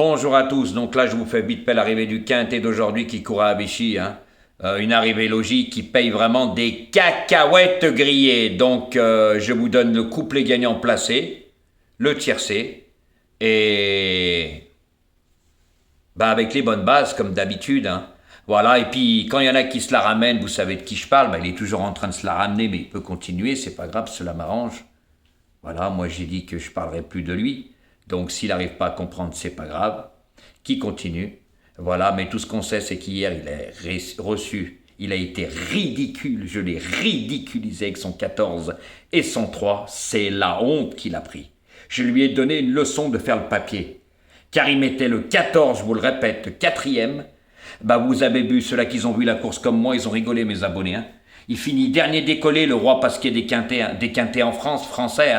Bonjour à tous, donc là je vous fais vite fait l'arrivée du quintet d'aujourd'hui qui court à Vichy. Une arrivée logique qui paye vraiment des cacahuètes grillées. Donc je vous donne le couplet gagnant placé, le tiercé, et avec les bonnes bases comme d'habitude. Voilà, et puis quand il y en a qui se la ramènent, vous savez de qui je parle, il est toujours en train de se la ramener, mais il peut continuer, c'est pas grave, cela m'arrange. Voilà, moi j'ai dit que je parlerai plus de lui. Donc s'il n'arrive pas à comprendre, c'est pas grave. Qui continue. Voilà, mais tout ce qu'on sait, c'est qu'hier, il a reçu, il a été ridicule. Je l'ai ridiculisé avec son 14 et son 3. C'est la honte qu'il a pris. Je lui ai donné une leçon de faire le papier. Car il mettait le 14, je vous le répète, quatrième. Vous avez vu, ceux-là qui ont vu la course comme moi, ils ont rigolé, mes abonnés. Il finit dernier décollé, le roi Pasquier des quintets en France, français,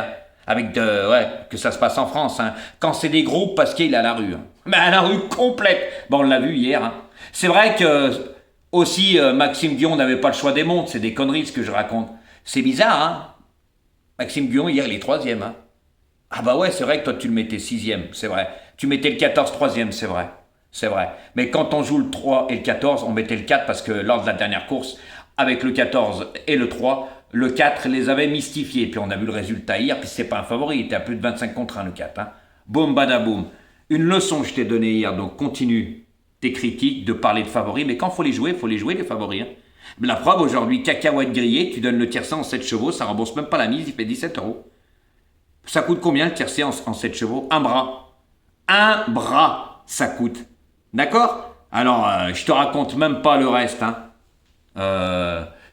avec que ça se passe en France. Quand c'est des groupes, Pasquier, il est à la rue. Mais à la rue complète. On l'a vu hier. C'est vrai que, aussi, Maxime Guillon n'avait pas le choix des montres. C'est des conneries, ce que je raconte. C'est bizarre, Maxime Guillon, hier, il est troisième. C'est vrai que toi, tu le mettais sixième, c'est vrai. Tu mettais le 14 troisième, c'est vrai. C'est vrai. Mais quand on joue le 3 et le 14, on mettait le 4 parce que lors de la dernière course, avec le 14 et le 3, le 4 les avait mystifiés. Puis on a vu le résultat hier, puis c'est pas un favori, il était à plus de 25 contre 1 le 4. Boum, badaboum. Une leçon que je t'ai donnée hier, donc continue tes critiques de parler de favoris, mais quand il faut les jouer les favoris. La preuve aujourd'hui, cacahuète grillée, tu donnes le tiercé en 7 chevaux, ça rembourse même pas la mise, il fait 17 euros. Ça coûte combien le tiercé en 7 chevaux? Un bras. Un bras, ça coûte. D'accord? Alors, je te raconte même pas le reste.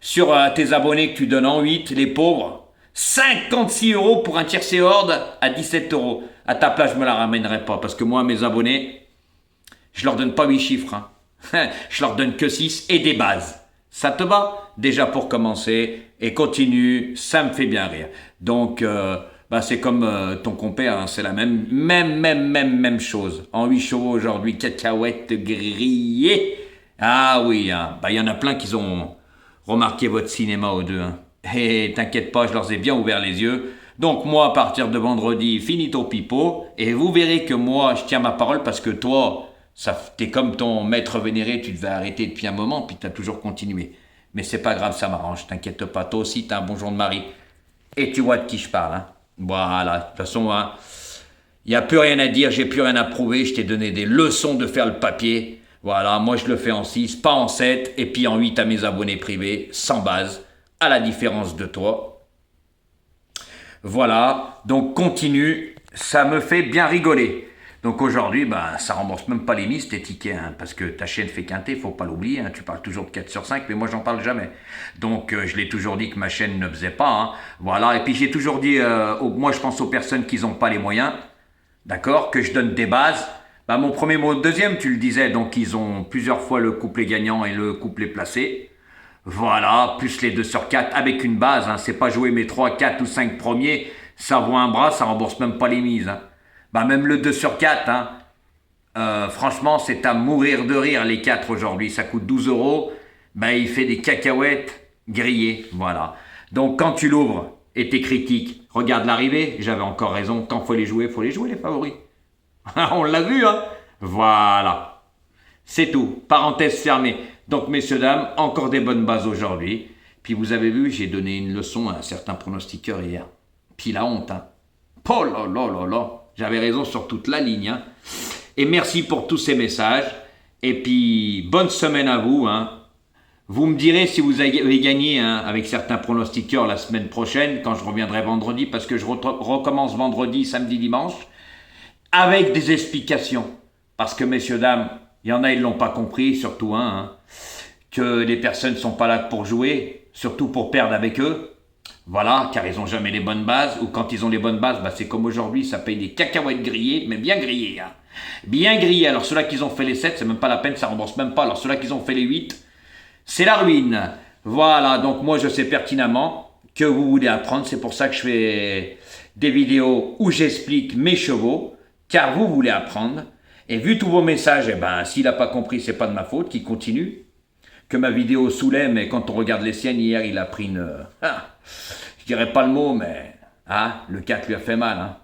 Sur tes abonnés que tu donnes en 8, les pauvres, 56 euros pour un tiercé horde à 17 euros. À ta place, je me la ramènerai pas parce que moi, mes abonnés, je leur donne pas 8 chiffres. Je leur donne que 6 et des bases. Ça te va? Déjà pour commencer, et continue, ça me fait bien rire. Donc, c'est comme ton compère, c'est la même chose. En 8 chevaux aujourd'hui, cacahuètes grillées. Ah oui, il y en a plein qui ont remarqué votre cinéma aux deux. Et t'inquiète pas, je leur ai bien ouvert les yeux. Donc moi, à partir de vendredi, finis ton pipeau, et vous verrez que moi, je tiens ma parole parce que toi, t'es comme ton maître vénéré, tu devais arrêter depuis un moment, puis t'as toujours continué. Mais c'est pas grave, ça m'arrange, t'inquiète pas. Toi aussi, t'as un bon jour de mari. Et tu vois de qui je parle. Voilà, de toute façon, il n'y a plus rien à dire, j'ai plus rien à prouver, je t'ai donné des leçons de faire le papier. Voilà, moi je le fais en 6, pas en 7, et puis en 8 à mes abonnés privés, sans base, à la différence de toi. Voilà, donc continue, ça me fait bien rigoler. Donc aujourd'hui, ça rembourse même pas les mises, tes tickets, parce que ta chaîne fait quinter, faut pas l'oublier, tu parles toujours de 4 sur 5, mais moi j'en parle jamais. Donc je l'ai toujours dit que ma chaîne ne faisait pas, voilà, et puis j'ai toujours dit, moi je pense aux personnes qui n'ont pas les moyens, d'accord, que je donne des bases. Mon premier mot, deuxième, tu le disais, donc ils ont plusieurs fois le couplet gagnant et le couplet placé. Voilà, plus les 2 sur 4 avec une base, c'est pas jouer mes 3, 4 ou 5 premiers, ça vaut un bras, ça rembourse même pas les mises. Même le 2 sur 4, franchement, c'est à mourir de rire les 4 aujourd'hui, ça coûte 12 euros, il fait des cacahuètes grillées, voilà. Donc quand tu l'ouvres et tes critiques, regarde l'arrivée, j'avais encore raison, quand faut les jouer les favoris. On l'a vu, Voilà. C'est tout. Parenthèse fermée. Donc, messieurs, dames, encore des bonnes bases aujourd'hui. Puis vous avez vu, j'ai donné une leçon à un certain pronostiqueur hier. Puis la honte, Oh là là là là. J'avais raison sur toute la ligne, Et merci pour tous ces messages. Et puis, bonne semaine à vous, Vous me direz si vous avez gagné avec certains pronostiqueurs la semaine prochaine, quand je reviendrai vendredi, parce que je recommence vendredi, samedi, dimanche, avec des explications. Parce que, messieurs, dames, il y en a, ils ne l'ont pas compris, surtout que les personnes ne sont pas là pour jouer, surtout pour perdre avec eux. Voilà, car ils n'ont jamais les bonnes bases, ou quand ils ont les bonnes bases, c'est comme aujourd'hui, ça paye des cacahuètes grillées, mais bien grillées. Bien grillées. Alors ceux-là qui ont fait les 7, c'est même pas la peine, ça rembourse même pas. Alors ceux-là qui ont fait les 8, c'est la ruine. Voilà, donc moi je sais pertinemment que vous voulez apprendre, c'est pour ça que je fais des vidéos où j'explique mes chevaux, car vous voulez apprendre. Et vu tous vos messages, s'il n'a pas compris, c'est pas de ma faute, qu'il continue. Que ma vidéo saoulait, mais quand on regarde les siennes, hier, il a pris une... je dirais pas le mot, mais... le 4 lui a fait mal,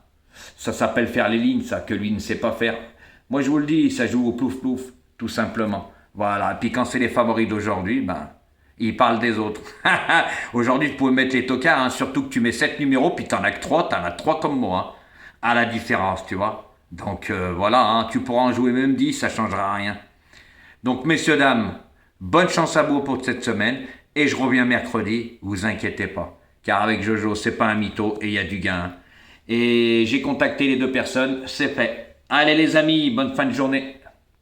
Ça s'appelle faire les lignes, ça, que lui ne sait pas faire. Moi, je vous le dis, ça joue au plouf-plouf, tout simplement. Voilà. Et puis quand c'est les favoris d'aujourd'hui, ben, ils parlent des autres. Aujourd'hui, tu pouvais mettre les tocards, hein, surtout que tu mets 7 numéros, puis t'en as que 3, t'en as 3 comme moi. Hein, à la différence, tu vois. Donc voilà, hein, tu pourras en jouer même 10, ça changera rien. Donc messieurs, dames, bonne chance à vous pour cette semaine, et je reviens mercredi, vous inquiétez pas. Car avec Jojo, c'est pas un mytho, et il y a du gain. Et j'ai contacté les deux personnes, c'est fait. Allez les amis, bonne fin de journée.